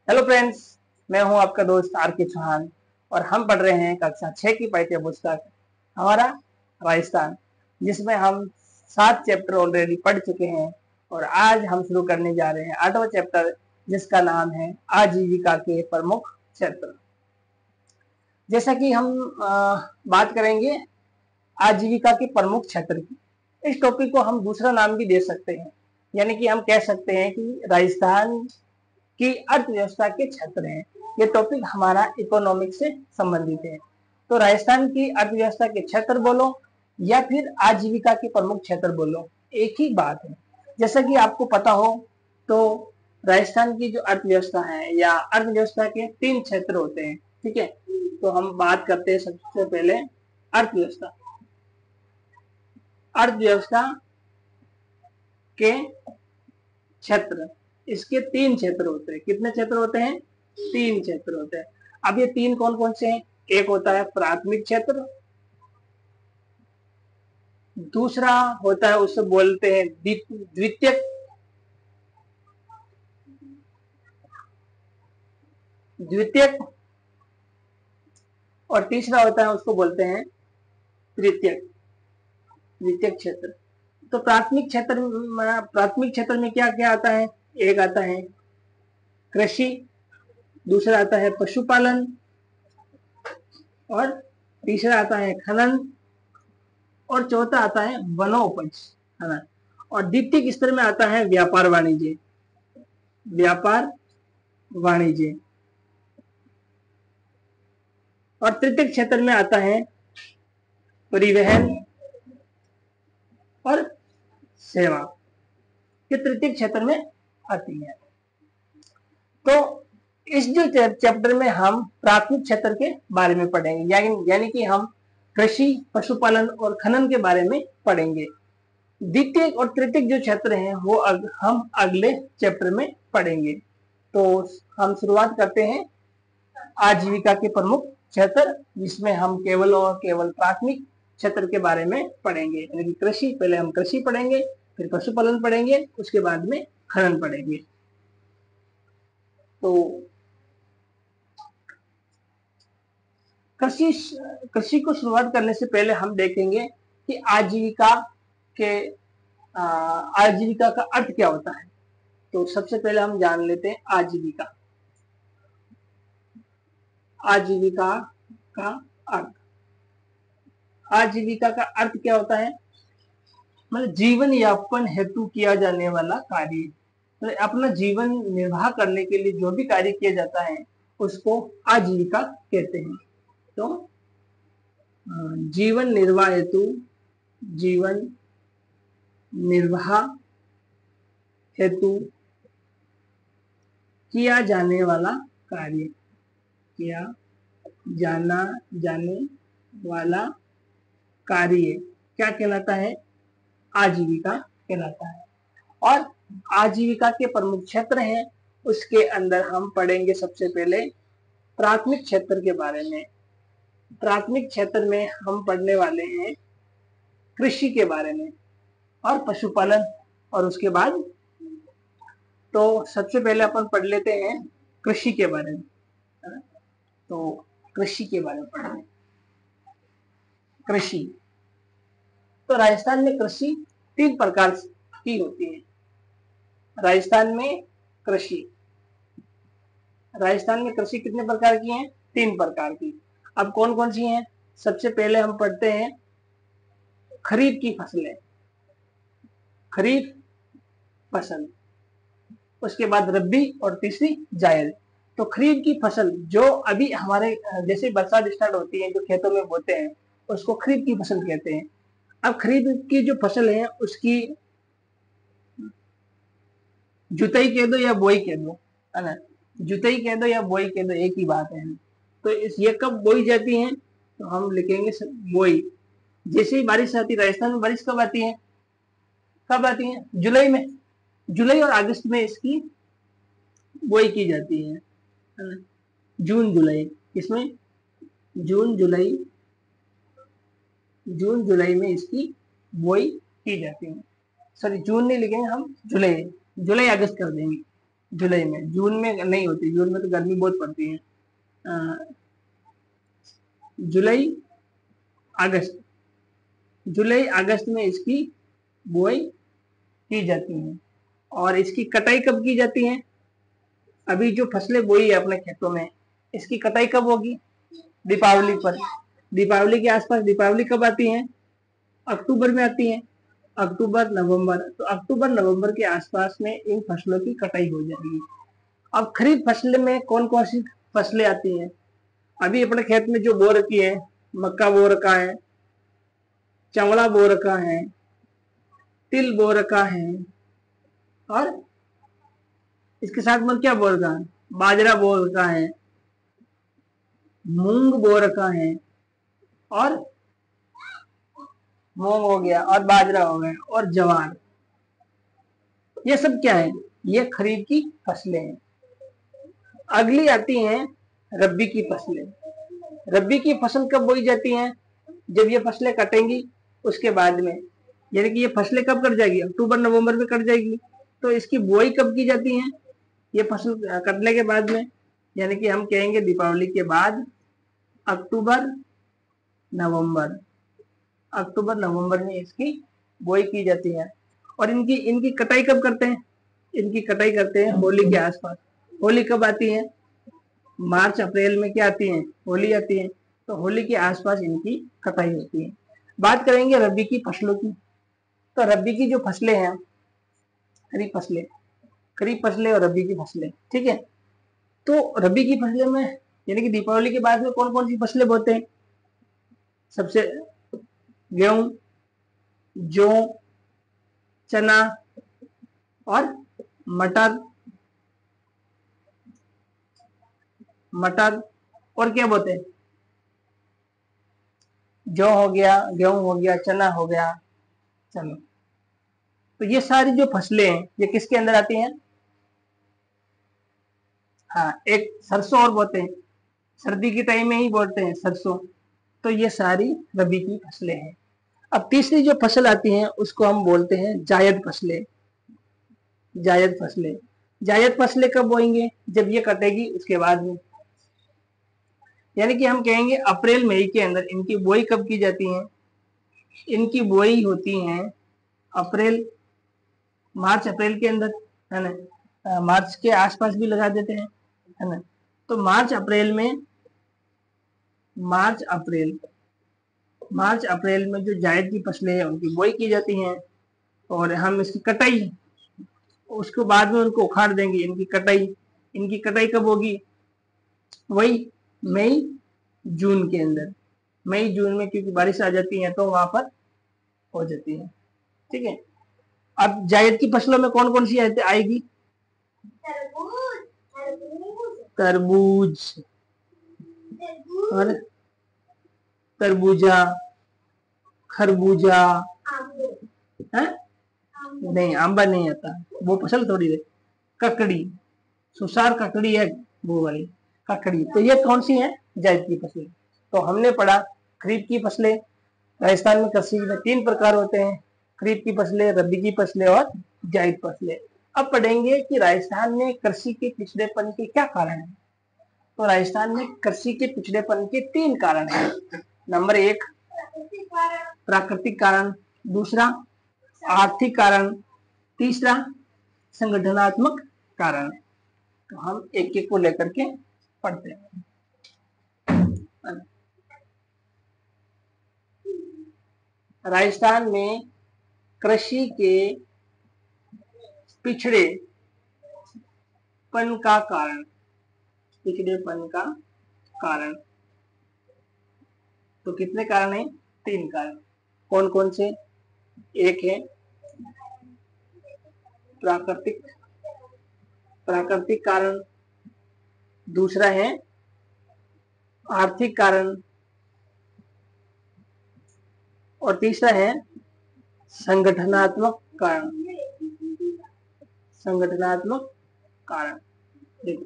Hello friends, मैं हूं आपका दोस्त आर के चौहान और हम पढ़ रहे हैं कक्षा 6 की पाठ्य पुस्तक हमारा राजस्थान, जिसमें हम 7 चैप्टर ऑलरेडी पढ़ चुके हैं। और आज हम शुरू करने जा रहे हैं 8वां चैप्टर, जिसका नाम है आजीविका के प्रमुख क्षेत्र। जैसा कि हम बात करेंगे आजीविका के प्रमुख क्षेत्र की, इस टॉपिक को हम दूसरा नाम भी दे सकते हैं, यानी कि हम कह सकते हैं कि राजस्थान की अर्थव्यवस्था के क्षेत्र हैं। ये टॉपिक हमारा इकोनॉमिक्स से संबंधित है। तो राजस्थान की अर्थव्यवस्था के क्षेत्र बोलो या फिर आजीविका के प्रमुख क्षेत्र बोलो, एक ही बात है। जैसा कि आपको पता हो तो राजस्थान की जो अर्थव्यवस्था है या अर्थव्यवस्था के 3 क्षेत्र होते हैं, ठीक है। तो हम बात करते हैं सबसे पहले अर्थव्यवस्था। अर्थव्यवस्था के क्षेत्र, इसके 3 क्षेत्र होते हैं। कितने क्षेत्र होते हैं? 3 क्षेत्र होते हैं। अब ये 3 कौन कौन से हैं? एक होता है प्राथमिक क्षेत्र, दूसरा होता है उसे बोलते हैं द्वितीयक, द्वितीयक, और तीसरा होता है उसको बोलते हैं तृतीयक, द्वितीयक क्षेत्र। तो प्राथमिक क्षेत्र में क्या क्या आता है? एक आता है कृषि, दूसरा आता है पशुपालन, और तीसरा आता है खनन, और चौथा आता है वनोपज, है ना। और द्वितीय स्तर में आता है व्यापार वाणिज्य, व्यापार वाणिज्य। और तृतीय क्षेत्र में आता है परिवहन और सेवा। ये तृतीय क्षेत्र में आती है। तो इस जो चैप्टर में हम प्राथमिक क्षेत्र के बारे में पढ़ेंगे, यानी कि हम कृषि, पशुपालन और खनन के बारे में पढ़ेंगे। द्वितीय और तृतीय जो क्षेत्र हैं वो हम अगले चैप्टर में पढ़ेंगे। तो हम शुरुआत करते हैं आजीविका के प्रमुख क्षेत्र, जिसमें हम केवल और केवल प्राथमिक क्षेत्र के बारे में पढ़ेंगे, यानी कि कृषि। पहले हम कृषि पढ़ेंगे, फिर पशुपालन पढ़ेंगे, उसके बाद में खनन पढ़ेंगे। तो कृषि को शुरुआत करने से पहले हम देखेंगे कि आजीविका का अर्थ क्या होता है। तो सबसे पहले हम जान लेते हैं आजीविका। आजीविका का अर्थ, आजीविका का अर्थ क्या होता है? मतलब जीवन यापन हेतु किया जाने वाला कार्य, मतलब अपना जीवन निर्वाह करने के लिए जो भी कार्य किया जाता है उसको आजीविका कहते हैं। तो जीवन निर्वाह हेतु, जीवन निर्वाह हेतु किया जाने वाला कार्य, किया जाने वाला कार्य क्या कहलाता है? आजीविका कहलाता है। और आजीविका के प्रमुख क्षेत्र हैं, उसके अंदर हम पढ़ेंगे सबसे पहले प्राथमिक क्षेत्र के बारे में। प्राथमिक क्षेत्र में हम पढ़ने वाले हैं कृषि के बारे में और पशुपालन, और उसके बाद तो सबसे पहले अपन पढ़ लेते हैं कृषि के बारे में। तो कृषि के बारे में पढ़ेंगे। कृषि, तो राजस्थान में कृषि 3 प्रकार की होती है। राजस्थान में कृषि कितने प्रकार की हैं? 3 प्रकार की। अब कौन कौन सी हैं? सबसे पहले हम पढ़ते हैं खरीफ की फसलें, खरीफ फसल, उसके बाद रबी, और तीसरी जायद। तो खरीफ की फसल जो अभी हमारे जैसे बरसात स्टार्ट होती है, जो खेतों में बोते हैं, उसको खरीफ की फसल कहते हैं। अब खरीफ की जो फसल है उसकी जुताई कह दो या बोई कह दो, है ना। जुताई कह दो या बोई कह दो, एक ही बात है। तो ये कब बोई जाती है? तो हम लिखेंगे बोई। जैसे ही बारिश आती है, राजस्थान में बारिश कब आती है? कब आती है? जुलाई में। जुलाई और अगस्त में इसकी बोई की जाती है ना। जून जुलाई, इसमें जून जुलाई में इसकी बोई की जाती है। सॉरी, जून नहीं लिखेंगे हम, जुलाई अगस्त कर देंगे। जुलाई में, जून में नहीं होती, जून में तो गर्मी बहुत पड़ती है। जुलाई अगस्त, जुलाई अगस्त में इसकी बुआई की जाती है। और इसकी कटाई कब की जाती है? अभी जो फसलें बोई है अपने खेतों में, इसकी कटाई कब होगी? दीपावली पर। दीपावली के आसपास, दीपावली कब आती है? अक्टूबर में आती है, अक्टूबर नवंबर। तो अक्टूबर नवंबर के आसपास में इन फसलों की कटाई हो जाएगी। अब खरीफ फसल में कौन कौन सी फसलें आती हैं? अभी अपने खेत में जो बो रखी है, मक्का बो रखा है, चवड़ा बो रखा है, तिल बो रखा है, और इसके साथ में क्या बो रखा है? बाजरा बो रखा है, मूंग बो रखा है, और मूंग हो गया, और बाजरा हो गया, और ज्वार। ये सब क्या है? ये खरीफ की फसलें हैं। अगली आती हैं रबी की फसलें। रबी की फसल कब बोई जाती हैं? जब ये फसलें कटेंगी उसके बाद में, यानी कि ये फसलें कब कट जाएगी? अक्टूबर नवंबर में कट जाएगी। तो इसकी बुआई कब की जाती है? ये फसल कटने के बाद में, यानी कि हम कहेंगे दीपावली के बाद, अक्टूबर नवंबर। अक्टूबर नवंबर में इसकी बुआई की जाती है। और इनकी इनकी कटाई कब करते हैं? इनकी कटाई करते हैं होली के आसपास। होली कब आती है? मार्च अप्रैल में क्या आती है? होली आती है। तो होली के आसपास इनकी कटाई होती है। बात करेंगे रबी की फसलों की। तो रबी की जो फसलें हैं, खरीफ फसलें, खरीफ फसलें और रबी की फसलें, ठीक है। तो रबी की फसलें में, यानी कि दीपावली के बाद में कौन कौन सी फसलें बोते हैं? सबसे गेहूं, जौ, चना, और मटर। मटर, और क्या बोते हैं? जौ हो गया, गेहूं हो गया, चना हो गया। चलो, तो ये सारी जो फसलें हैं ये किसके अंदर आती हैं? हाँ, एक सरसों और बोते हैं, सर्दी के टाइम में ही बोते हैं सरसों। तो ये सारी रबी की फसलें हैं। अब तीसरी जो फसल आती है उसको हम बोलते हैं जायद फसलें। जायद फसलें, जायद फसलें कब बोएंगे? जब ये कटेगी उसके बाद में, यानी कि हम कहेंगे अप्रैल मई के अंदर इनकी बुआई कब की जाती है? इनकी बुआई होती है अप्रैल, मार्च अप्रैल के अंदर, है ना। मार्च के आसपास भी लगा देते हैं, है ना। तो मार्च अप्रैल में, मार्च अप्रैल, मार्च अप्रैल में जो जायद की फसलें हैं उनकी बुआई की जाती हैं। और हम इसकी कटाई, उसके बाद में उनको उखाड़ देंगे। इनकी कटाई कब होगी? वही मई जून के अंदर। मई जून में, क्योंकि बारिश आ जाती है तो वहां पर हो जाती है, ठीक है। अब जायद की फसलों में कौन कौन सी आएगी? तरबूज, और तरबूजा, खरबूजा, है? नहीं, आंबा नहीं आता, वो फसल थोड़ी है। ककड़ी, सुसार ककड़ी है वो वाली ककड़ी। तो ये कौन सी है? जायद की फसलें। तो हमने पढ़ा खरीफ की फसलें। राजस्थान में कृषि में 3 प्रकार होते हैं, खरीफ की फसलें, रबी की फसलें और जायद फसलें। अब पढ़ेंगे कि राजस्थान में कृषि के पिछड़ेपन के क्या कारण हैं। तो राजस्थान में कृषि के पिछड़ेपन के 3 कारण हैं। नंबर 1 प्राकृतिक कारण, दूसरा आर्थिक कारण, तीसरा संगठनात्मक कारण। तो हम एक एक को लेकर के पढ़ते हैं। राजस्थान में कृषि के पिछड़ेपन का कारण, पिछड़ेपन का कारण, तो कितने कारण हैं? 3 कारण। कौन कौन से? एक है प्राकृतिक प्राकृतिक कारण, दूसरा है आर्थिक कारण, और तीसरा है संगठनात्मक कारण। संगठनात्मक कारण, देखो,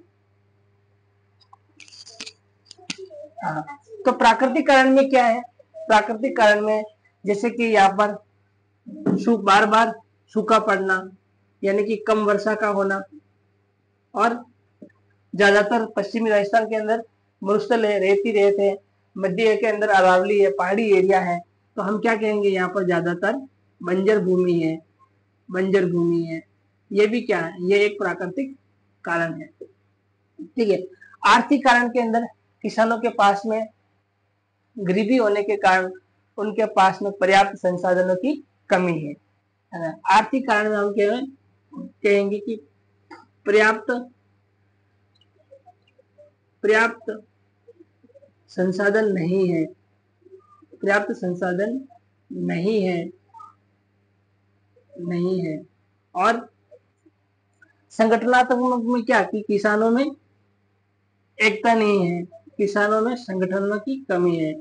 हाँ। तो प्राकृतिक कारण में क्या है? प्राकृतिक कारण में जैसे कि यहाँ पर बार बार सूखा पड़ना, यानी कि कम वर्षा का होना, और ज्यादातर पश्चिमी राजस्थान के अंदर मरुस्थल है, रेती रेत है, मध्य के अंदर अरावली है, पहाड़ी एरिया है। तो हम क्या कहेंगे, यहाँ पर ज्यादातर बंजर भूमि है, बंजर भूमि है। ये भी क्या है, ये एक प्राकृतिक कारण है। ठीक है। आर्थिक कारण के अंदर किसानों के पास में गरीबी होने के कारण उनके पास में पर्याप्त संसाधनों की कमी है ना। आर्थिक कारण में हम कहेंगे कि पर्याप्त पर्याप्त संसाधन नहीं है, पर्याप्त संसाधन नहीं है, नहीं है। और संगठनात्मक में क्या कि किसानों में एकता नहीं है, किसानों में संगठनों की कमी है,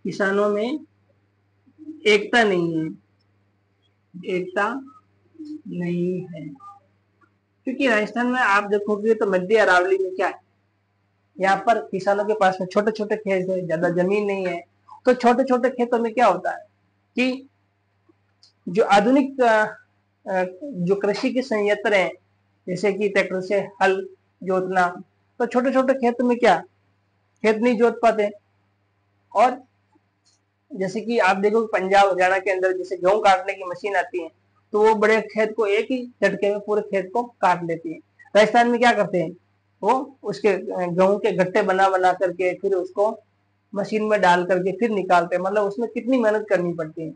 किसानों में एकता नहीं है, एकता नहीं है। क्योंकि राजस्थान में आप देखोगे तो मध्य अरावली में क्या है, यहाँ पर किसानों के पास में छोटे छोटे खेत है, ज्यादा जमीन नहीं है। तो छोटे छोटे खेतों में क्या होता है कि जो आधुनिक जो कृषि के संयंत्र हैं, जैसे कि ट्रैक्टर से हल जोतना, तो छोटे छोटे खेतों में क्या खेत नहीं जोत पाते। और जैसे कि आप देखो पंजाब हरियाणा के अंदर जैसे गेहूं काटने की मशीन आती है, तो वो बड़े खेत को एक ही झटके में पूरे खेत को काट लेती है। राजस्थान में क्या करते हैं, वो उसके गेहूं के गट्टे बना बना करके फिर उसको मशीन में डाल करके फिर निकालते हैं। मतलब उसमें कितनी मेहनत करनी पड़ती है।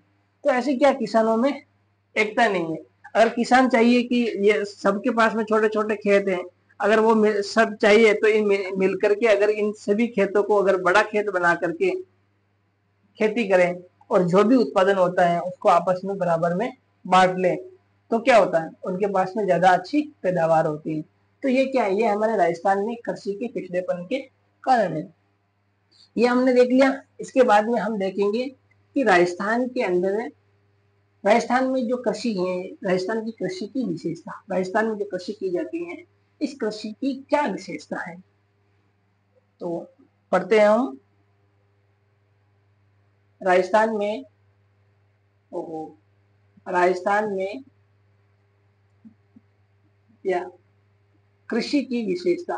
तो ऐसे क्या किसानों में एकता नहीं है। अगर किसान चाहिए कि ये सबके पास में छोटे छोटे खेत हैं, अगर वो सब चाहिए तो इन मिल करके अगर इन सभी खेतों को अगर बड़ा खेत बना करके खेती करें और जो भी उत्पादन होता है उसको आपस में बराबर में बांट लें, तो क्या होता है, उनके पास में ज्यादा अच्छी पैदावार होती है। तो ये क्या है, ये हमारे राजस्थान में कृषि के पिछड़ेपन के कारण है। ये हमने देख लिया। इसके बाद में हम देखेंगे कि राजस्थान के अंदर, राजस्थान में जो कृषि है, राजस्थान की कृषि की विशेषता, राजस्थान में जो कृषि की जाती है इस कृषि की क्या विशेषता है, तो पढ़ते हैं हम। राजस्थान में राजस्थान में या कृषि की विशेषता,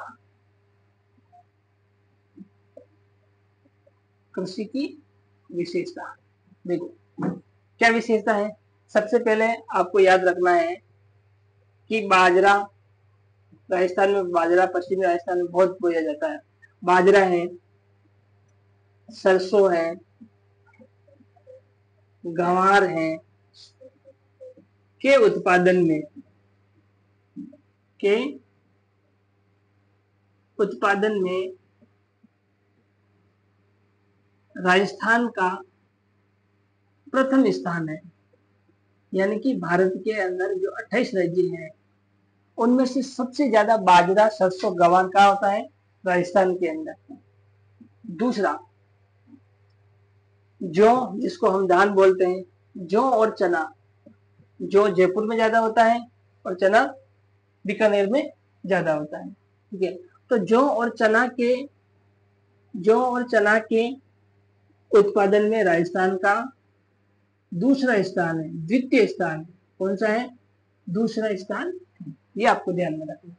कृषि की विशेषता देखो क्या विशेषता है। सबसे पहले आपको याद रखना है कि बाजरा, राजस्थान में बाजरा पश्चिमी राजस्थान में बहुत बोया जाता है। बाजरा है, सरसों है, गंवार है के उत्पादन में, के उत्पादन में राजस्थान का प्रथम स्थान है। यानी कि भारत के अंदर जो 28 राज्य हैं उनमें से सबसे ज्यादा बाजरा सरसों गंवार का होता है राजस्थान के अंदर। दूसरा, जौ, जिसको हम धान बोलते हैं, जौ और चना, जौ जयपुर में ज्यादा होता है और चना बीकानेर में ज्यादा होता है। ठीक है। तो जौ और चना के उत्पादन में राजस्थान का दूसरा स्थान है, द्वितीय स्थान। कौन सा है, दूसरा स्थान। ये आपको ध्यान में रखना।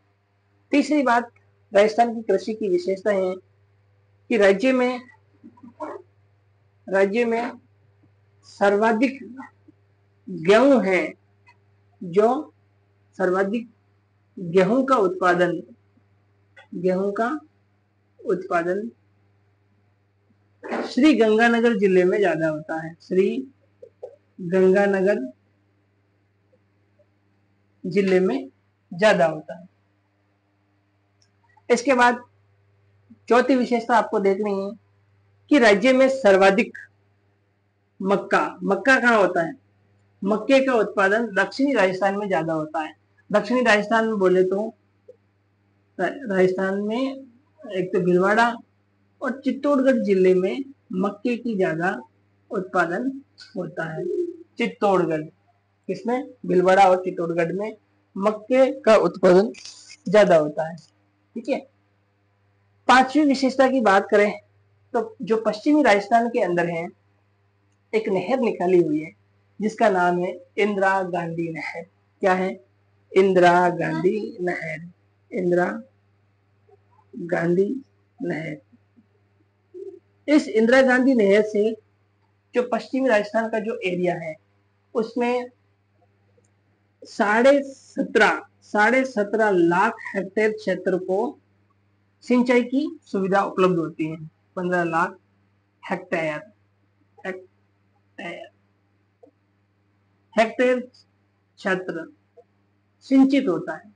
तीसरी बात, राजस्थान की कृषि की विशेषता है कि राज्य में सर्वाधिक गेहूं है, जो सर्वाधिक गेहूं का उत्पादन श्री गंगानगर जिले में ज्यादा होता है। श्री गंगानगर जिले में ज्यादा होता है। इसके बाद चौथी विशेषता आपको देखनी है कि राज्य में सर्वाधिक मक्का कहाँ होता है, मक्के का उत्पादन दक्षिणी राजस्थान में ज्यादा होता है। दक्षिणी राजस्थान में बोले तो राजस्थान में एक तो भीलवाड़ा और चित्तौड़गढ़ जिले में मक्के की ज्यादा उत्पादन होता है। चित्तौड़गढ़, किसमें, भीलवाड़ा और चित्तौड़गढ़ में मक्के का उत्पादन ज्यादा होता है। ठीक है। पांचवी विशेषता की बात करें तो जो पश्चिमी राजस्थान के अंदर है एक नहर निकाली हुई है जिसका नाम है इंदिरा गांधी नहर। क्या है, इंदिरा गांधी नहर। इंदिरा गांधी नहर। इस इंदिरा गांधी नहर से जो पश्चिमी राजस्थान का जो एरिया है उसमें 17.5 लाख हेक्टेयर क्षेत्र को सिंचाई की सुविधा उपलब्ध होती है। 15 लाख हेक्टेयर हेक्टेयर हेक्टेयर क्षेत्र सिंचित होता है।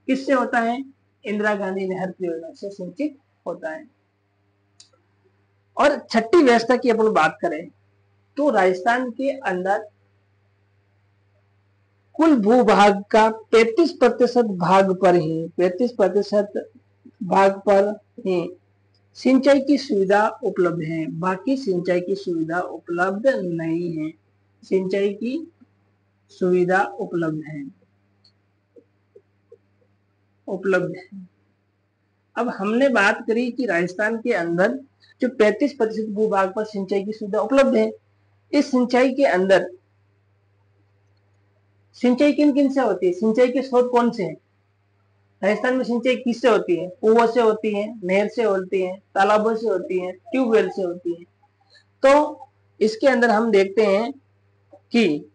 किससे होता है? इंदिरा गांधी नहर परियोजना से सिंचित होता है। और छठी व्यवस्था की अपन बात करें तो राजस्थान के अंदर कुल भूभाग का 35% भाग पर ही सिंचाई की सुविधा उपलब्ध है, बाकी सिंचाई की सुविधा उपलब्ध नहीं है। सिंचाई की सुविधा उपलब्ध है। अब हमने बात करी कि राजस्थान के अंदर जो 35% भूभाग पर सिंचाई की सुविधा उपलब्ध है। इस सिंचाई के अंदर सिंचाई किन किन से होती है? सिंचाई के स्रोत कौन से हैं? राजस्थान में सिंचाई किससे होती है? कुओं से होती है, नहर से होती है, तालाबों से होती है, ट्यूबवेल से होती है। तो इसके अंदर हम देखते हैं कि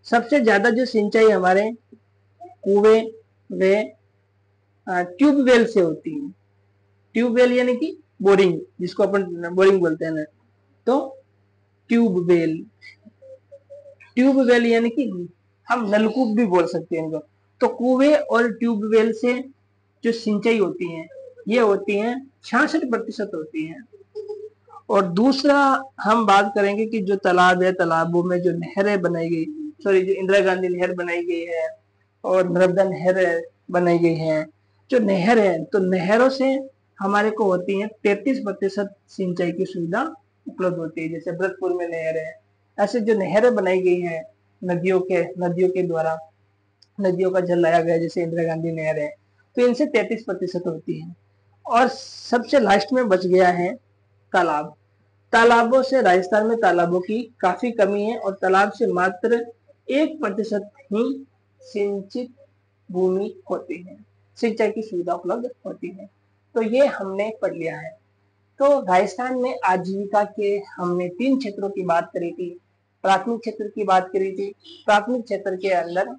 सबसे ज्यादा जो सिंचाई हमारे कुएं व ट्यूबवेल से होती है। ट्यूबवेल यानी कि बोरिंग, जिसको अपन बोरिंग बोलते हैं ना, तो ट्यूबवेल यानी कि हम नलकूप भी बोल सकते हैं इनको। तो कुएं और ट्यूबवेल से जो सिंचाई होती है ये होती है 66% होती है। और दूसरा हम बात करेंगे कि जो तालाब है, तालाबों में जो नहरें बनाई गई, जो इंदिरा गांधी नहर बनाई गई है और नर्मदा नहर बनाई गई है, जो नहर है तो नहरों से हमारे को होती है 33% सिंचाई की सुविधा उपलब्ध होती है। जैसे भरतपुर में नहर है, ऐसे जो नहरें बनाई गई हैं नदियों के द्वारा, नदियों का जल लाया गया, जैसे इंदिरा गांधी नहर है, तो इनसे 33% होती है। और सबसे लास्ट में बच गया है तालाब। तालाबों से राजस्थान में तालाबों की काफी कमी है और तालाब से मात्र 1% ही सिंचित भूमि होती है, सिंचाई की सुविधा उपलब्ध होती है। तो ये हमने पढ़ लिया है। तो राजस्थान में आजीविका के हमने 3 क्षेत्रों की बात करी थी। प्राथमिक क्षेत्र की बात करी थी। प्राथमिक क्षेत्र के अंदर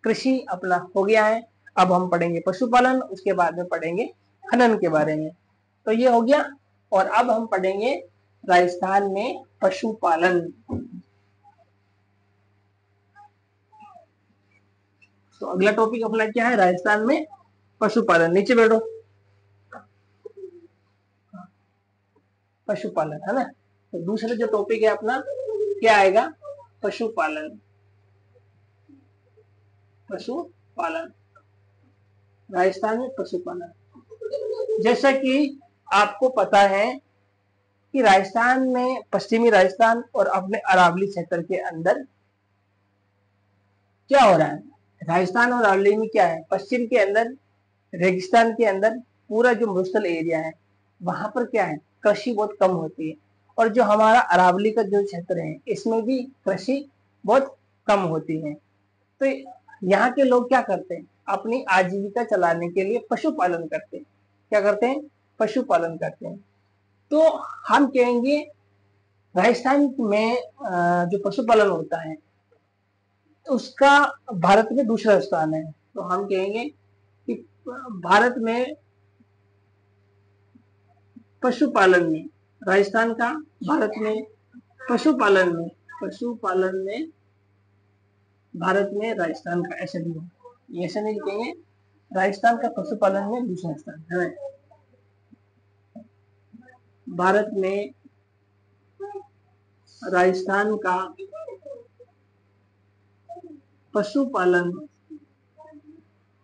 कृषि अपना हो गया है। अब हम पढ़ेंगे पशुपालन, उसके बाद में पढ़ेंगे खनन के बारे में। तो ये हो गया। और अब हम पढ़ेंगे राजस्थान में पशुपालन। तो अगला टॉपिक अपना क्या है? राजस्थान में पशुपालन। नीचे बैठो। पशुपालन है ना। तो दूसरा जो टॉपिक है अपना क्या आएगा? पशुपालन। पशुपालन, राजस्थान में पशुपालन। जैसा कि आपको पता है कि राजस्थान में, पश्चिमी राजस्थान और अपने अरावली क्षेत्र के अंदर क्या हो रहा है? राजस्थान और अरावली में क्या है? पश्चिम के अंदर, रेगिस्तान के अंदर पूरा जो मरुस्थल एरिया है वहां पर क्या है? कृषि बहुत कम होती है। और जो हमारा अरावली का जो क्षेत्र है इसमें भी कृषि बहुत कम होती है। तो यहाँ के लोग क्या करते हैं? अपनी आजीविका चलाने के लिए पशुपालन करते हैं। क्या करते हैं? पशुपालन करते हैं। तो हम कहेंगे राजस्थान में जो पशुपालन होता है उसका भारत में दूसरा स्थान है। तो हम कहेंगे कि भारत में पशुपालन में राजस्थान का, भारत में पशुपालन में भारत में राजस्थान का, ऐसे नहीं लिखेंगे। राजस्थान का पशुपालन में दूसरा स्थान है। भारत में राजस्थान का पशुपालन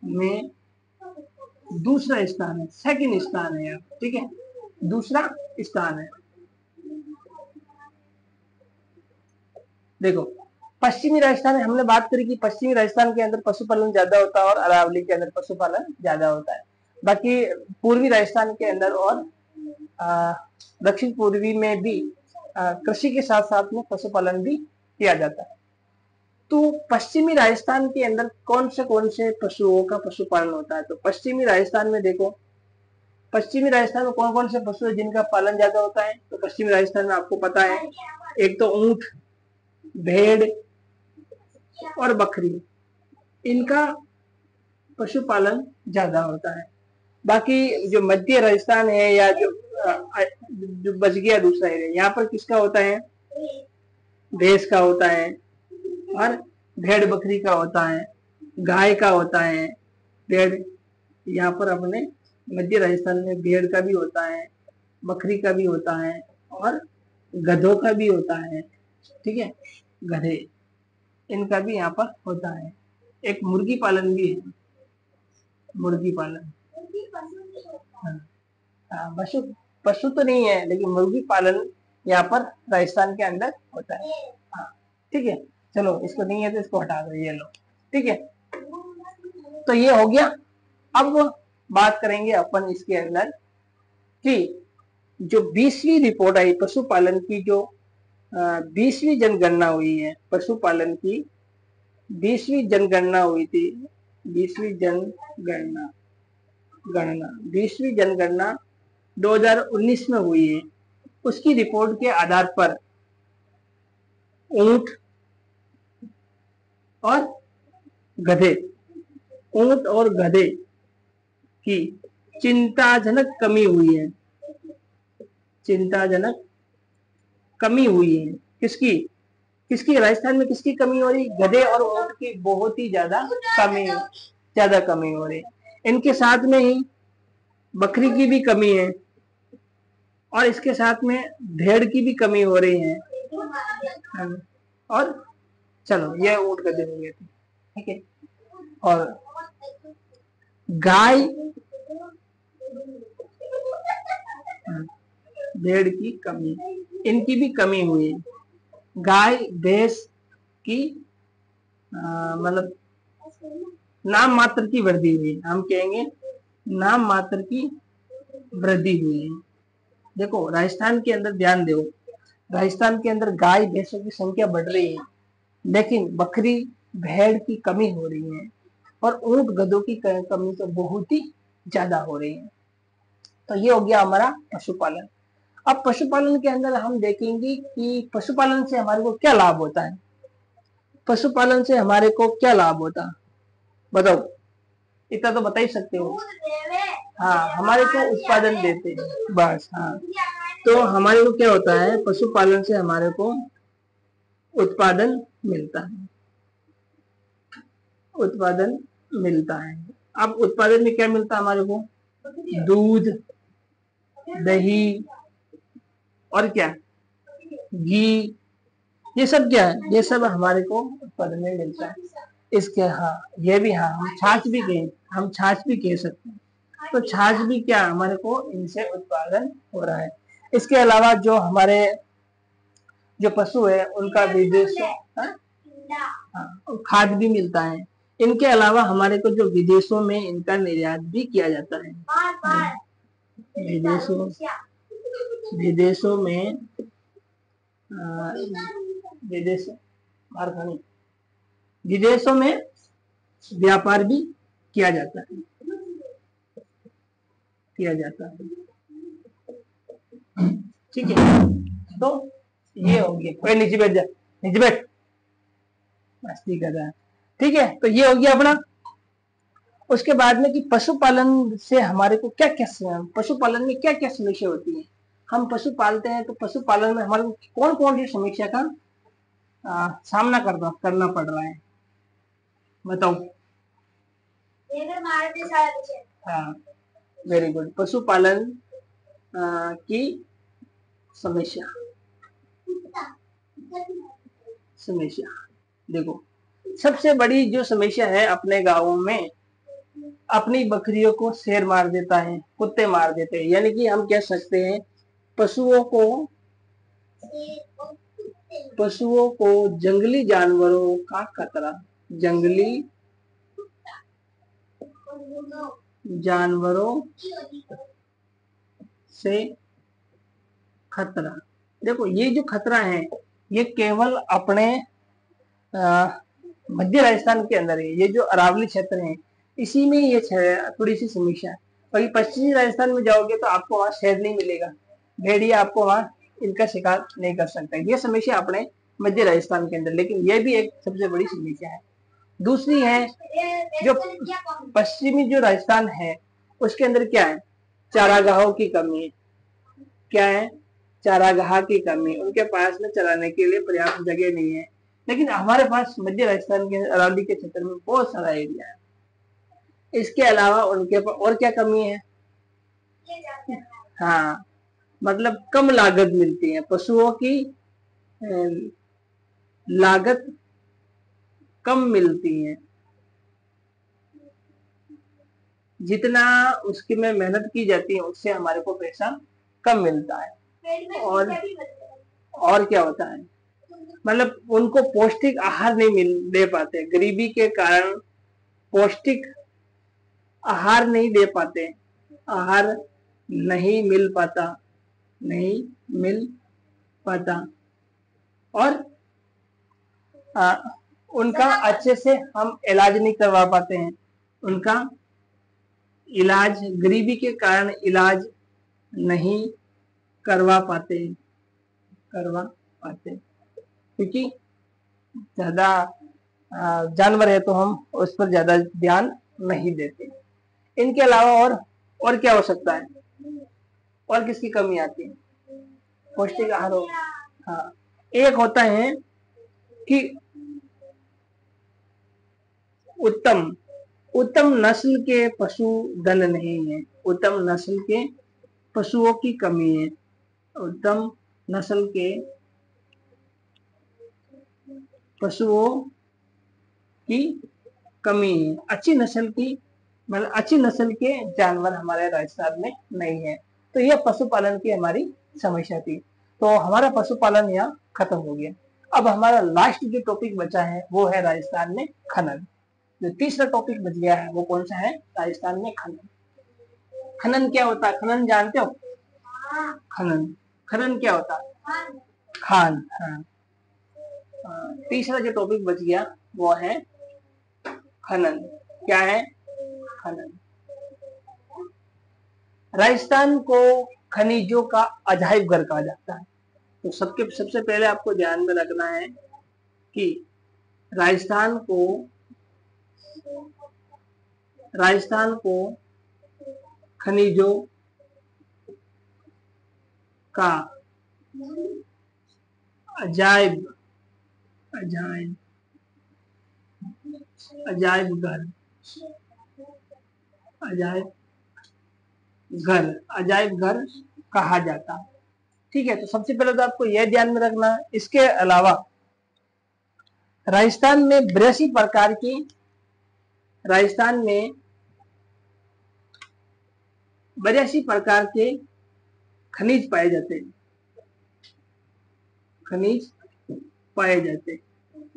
में दूसरा स्थान है, सेकंड स्थान है। ठीक है, दूसरा स्थान है। देखो, पश्चिमी राजस्थान में हमने बात करी कि पश्चिमी राजस्थान के अंदर पशुपालन ज्यादा होता है और अरावली के अंदर पशुपालन ज्यादा होता है। बाकी पूर्वी राजस्थान के अंदर और दक्षिण पूर्वी में भी कृषि के साथ साथ में पशुपालन भी किया जाता है। तो पश्चिमी राजस्थान के अंदर कौन से पशुओं का पशुपालन होता है? तो पश्चिमी राजस्थान में देखो, पश्चिमी राजस्थान में कौन कौन से पशु है जिनका पालन ज्यादा होता है? तो पश्चिमी राजस्थान में आपको पता है, एक तो ऊंट, भेड़ और बकरी, इनका पशुपालन ज्यादा होता है। बाकी जो मध्य राजस्थान है या जो बच गया दूसरा एरिया, यहाँ पर किसका होता है? भैंस का होता है, और भेड़ बकरी का होता है, गाय का होता है, भेड़, यहाँ पर अपने मध्य राजस्थान में भेड़ का भी होता है, बकरी का भी होता है, और गधों का भी होता है। ठीक है, गधे, इनका भी यहाँ पर होता है। एक मुर्गी पालन भी है, मुर्गी पालन। हाँ, पशु पशु तो नहीं है, लेकिन मुर्गी पालन यहाँ पर राजस्थान के अंदर होता है। हाँ, ठीक है, चलो इसको नहीं है तो इसको हटा दो, ये लो। ठीक है, तो ये हो गया। अब बात करेंगे अपन इसके अंदर कि जो 20वीं रिपोर्ट आई पशुपालन की, जो 20वीं जनगणना हुई है पशुपालन की, 20वीं जनगणना हुई थी, 20वीं जनगणना 2019 में हुई है। उसकी रिपोर्ट के आधार पर ऊंट और गधे की चिंताजनक कमी हुई है, चिंताजनक कमी हुई है। किसकी राजस्थान में किसकी कमी हो रही? गधे और ऊंट की बहुत ही ज्यादा कमी हो रही। इनके साथ में ही बकरी की भी कमी है, और इसके साथ में भेड़ की भी कमी हो रही है। और चलो, ये ऊंट गधे हो गए थे। ठीक है, और गाय, भेड़ की कमी, इनकी भी कमी हुई है। गाय भैंस की मतलब नाम मात्र की वृद्धि हुई, हम कहेंगे नाम मात्र की वृद्धि हुई है। देखो राजस्थान के अंदर ध्यान दो, राजस्थान के अंदर गाय भैंसों की संख्या बढ़ रही है, लेकिन बकरी भेड़ की कमी हो रही है, और ऊंट गधों की कमी तो बहुत ही ज्यादा हो रही है। तो ये हो गया हमारा पशुपालन। अब पशुपालन के अंदर हम देखेंगे कि पशुपालन से हमारे को क्या लाभ होता है। पशुपालन से हमारे को क्या लाभ होता है, बताओ? इतना तो बता ही सकते हो। हाँ, हमारे को उत्पादन देते हैं बस। हाँ, तो हमारे को क्या होता है, पशुपालन से हमारे को उत्पादन मिलता है, उत्पादन मिलता है। अब उत्पादन में क्या मिलता है हमारे को? दूध, दही, और क्या, घी, ये सब क्या है? ये सब हमारे को उत्पादन में मिलता है। इसके हाँ, ये भी, हाँ, हम छाछ भी कह सकते हैं। तो छाछ भी क्या, हमारे को इनसे उत्पादन हो रहा है। इसके अलावा जो हमारे जो पशु है उनका विदेशों, खाद भी मिलता है। इनके अलावा हमारे को जो विदेशों में इनका निर्यात भी किया जाता है। विदेशों में विदेशों में व्यापार भी किया जाता है, ठीक है। तो ये हो गया, नीचे बैठ जा, नीचे बैठ, मस्ती कर रहा है। ठीक है, तो ये हो गया अपना। उसके बाद में कि पशुपालन से हमारे को क्या क्या, पशुपालन में क्या क्या समस्या होती है। हम पशु पालते हैं, तो पशुपालन में हमारे कौन कौन सी समस्या का सामना करना पड़ रहा है, बताओ? हाँ, वेरी गुड। पशुपालन की समस्या देखो, सबसे बड़ी जो समस्या है अपने गांवों में, अपनी बकरियों को शेर मार देता है, कुत्ते मार देते हैं। यानी कि हम कह सकते हैं पशुओं को जंगली जानवरों का खतरा, जंगली जानवरों से खतरा। देखो, ये जो खतरा है ये केवल अपने मध्य राजस्थान के अंदर है, ये जो अरावली क्षेत्र है इसी में ये थोड़ी सी समस्या है। वही पश्चिमी राजस्थान में जाओगे तो आपको वहाँ शेर नहीं मिलेगा, भेड़िया आपको वहाँ इनका शिकार नहीं कर सकता। ये समस्या अपने मध्य राजस्थान के अंदर, लेकिन ये भी एक सबसे बड़ी समस्या है। दूसरी है जो पश्चिमी जो राजस्थान है उसके अंदर क्या है, चारागाहों की कमी है। क्या है, चारागाह की कमी, उनके पास में चराने के लिए पर्याप्त जगह नहीं है। लेकिन हमारे पास मध्य राजस्थान के अरावली के क्षेत्र में बहुत सारा एरिया है। इसके अलावा उनके पास और क्या कमी है, हाँ मतलब कम लागत मिलती है, पशुओं की लागत कम मिलती है, जितना उसके में मेहनत की जाती है उससे हमारे को पैसा कम मिलता है। और क्या होता है, मतलब उनको पौष्टिक आहार नहीं मिल दे पाते, गरीबी के कारण पौष्टिक आहार नहीं दे पाते, आहार नहीं मिल पाता, नहीं मिल पाता। और उनका अच्छे से हम इलाज नहीं करवा पाते हैं, उनका इलाज गरीबी के कारण इलाज नहीं करवा पाते, क्योंकि ज्यादा जानवर है तो हम उस पर ज्यादा ध्यान नहीं देते। इनके अलावा और क्या हो सकता है, और किसकी कमी आती है, पौष्टिक आहार हो। हाँ, एक होता है कि उत्तम नस्ल के पशु धन नहीं है, उत्तम नस्ल के पशुओं की कमी है, उत्तम नस्ल के पशुओं की कमी है, अच्छी नस्ल की मतलब अच्छी नस्ल के जानवर हमारे राजस्थान में नहीं है। तो यह पशुपालन की हमारी समस्या थी। तो हमारा पशुपालन यहाँ खत्म हो गया। अब हमारा लास्ट जो टॉपिक बचा है वो है राजस्थान में खनन। जो तीसरा टॉपिक बच गया है वो कौन सा है, राजस्थान में खनन। खनन क्या होता है, खनन जानते हो, खनन क्या होता है, खान। हाँ, तीसरा जो टॉपिक बच गया वो है खनन। क्या है, खनन। राजस्थान को खनिजों का अजायब घर कहा जाता है। तो सबसे पहले आपको ध्यान में रखना है कि राजस्थान को खनिजों का अजायब घर कहा जाता है। ठीक है, तो सबसे पहले तो आपको यह ध्यान में रखना है। इसके अलावा राजस्थान में 82 प्रकार के खनिज पाए जाते हैं,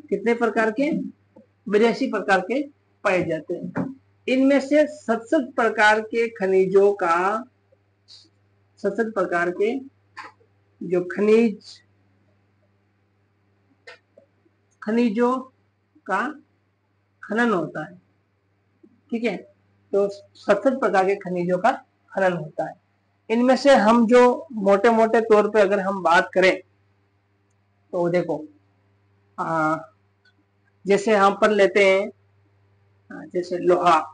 कितने प्रकार के, 82 प्रकार के पाए जाते हैं। इनमें से 67 प्रकार के खनिजों का खनन होता है। ठीक है, तो 67 प्रकार के खनिजों का खनन होता है। इनमें से हम जो मोटे मोटे तौर पे अगर हम बात करें तो देखो, जैसे हम पर लेते हैं, जैसे लोहा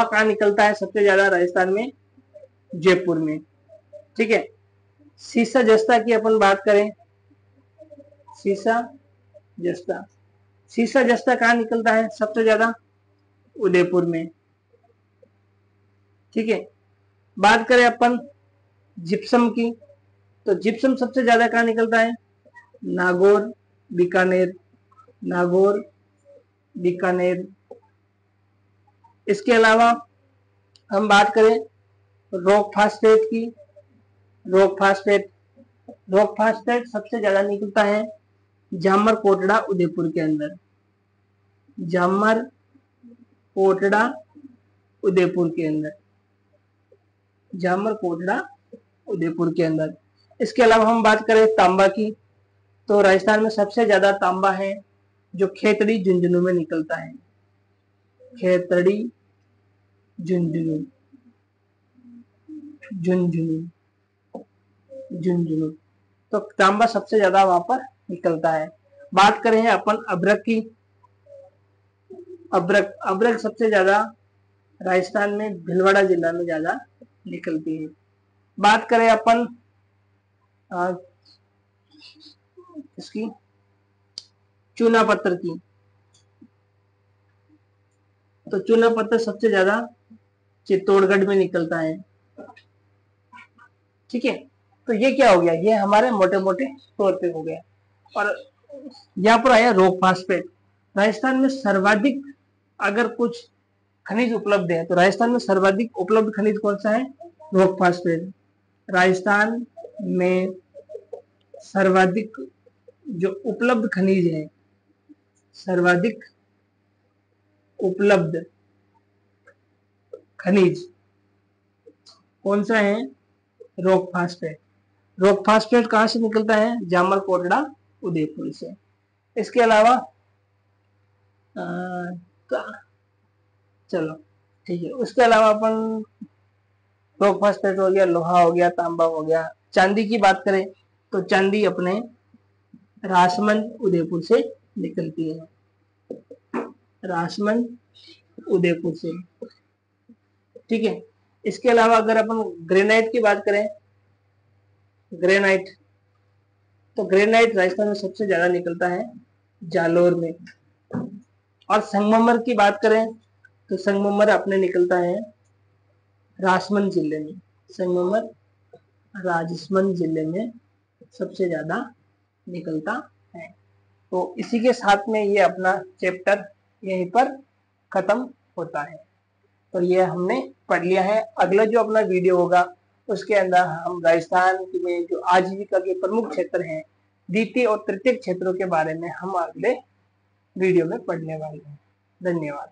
कहाँ निकलता है सबसे ज्यादा, राजस्थान में, जयपुर में। ठीक है, सीसा जस्ता की अपन बात करें, सीसा जस्ता कहाँ निकलता है सबसे ज्यादा, उदयपुर में। ठीक है, बात करें अपन जिप्सम की, तो जिप्सम सबसे ज्यादा कहाँ निकलता है, नागौर बीकानेर। इसके अलावा हम बात करें रॉक फास्फेट की, रॉक फास्फेट सबसे ज्यादा निकलता है जामर कोटड़ा उदयपुर के अंदर, जामर कोटड़ा उदयपुर के अंदर। इसके अलावा हम बात करें तांबा की, तो राजस्थान में सबसे ज्यादा तांबा है जो खेतड़ी झुंझुनू में निकलता है। खेतड़ी झुंझुनू, झुंझुनू, झुंझुनू, तो तांबा सबसे ज्यादा वहां पर निकलता है। बात करें अपन अभ्रक की, अभ्रक, अभ्रक सबसे ज्यादा राजस्थान में भीलवाड़ा जिला में ज्यादा निकलती है। बात करें अपन इसकी चूना पत्थर की, तो चूना पत्थर सबसे ज्यादा चित्तौड़गढ़ में निकलता है। ठीक है, तो ये क्या हो गया, ये हमारे मोटे मोटे तौर पे हो गया। और यहाँ पर आया रॉक फास्फेट। राजस्थान में सर्वाधिक अगर कुछ खनिज उपलब्ध है तो राजस्थान में सर्वाधिक उपलब्ध खनिज कौन सा है, रॉक फास्फेट। राजस्थान में सर्वाधिक जो उपलब्ध खनिज है, सर्वाधिक उपलब्ध खनिज कौन सा है, रॉक फास्फेट। रॉक फास्फेट कहां से निकलता है, जामल कोटड़ा उदयपुर से। इसके अलावा चलो ठीक है, उसके अलावा अपन रॉक फास्फेट हो गया, लोहा हो गया, तांबा हो गया। चांदी की बात करें तो चांदी अपने राजमंद उदयपुर से निकलती है, राजमंद उदयपुर से। ठीक है, इसके अलावा अगर अपन ग्रेनाइट की बात करें, ग्रेनाइट, तो ग्रेनाइट राजस्थान में सबसे ज्यादा निकलता है जालोर में। और संगमरमर की बात करें तो संगमरमर अपने निकलता है राजसमंद जिले में। संगमरमर राजसमंद जिले में सबसे ज्यादा निकलता है। तो इसी के साथ में ये अपना चैप्टर यहीं पर खत्म होता है। तो ये हमने पढ़ लिया है। अगला जो अपना वीडियो होगा उसके अंदर हम राजस्थान में जो आजीविका के प्रमुख क्षेत्र हैं, द्वितीय और तृतीय क्षेत्रों के बारे में हम अगले वीडियो में पढ़ने वाले हैं। धन्यवाद।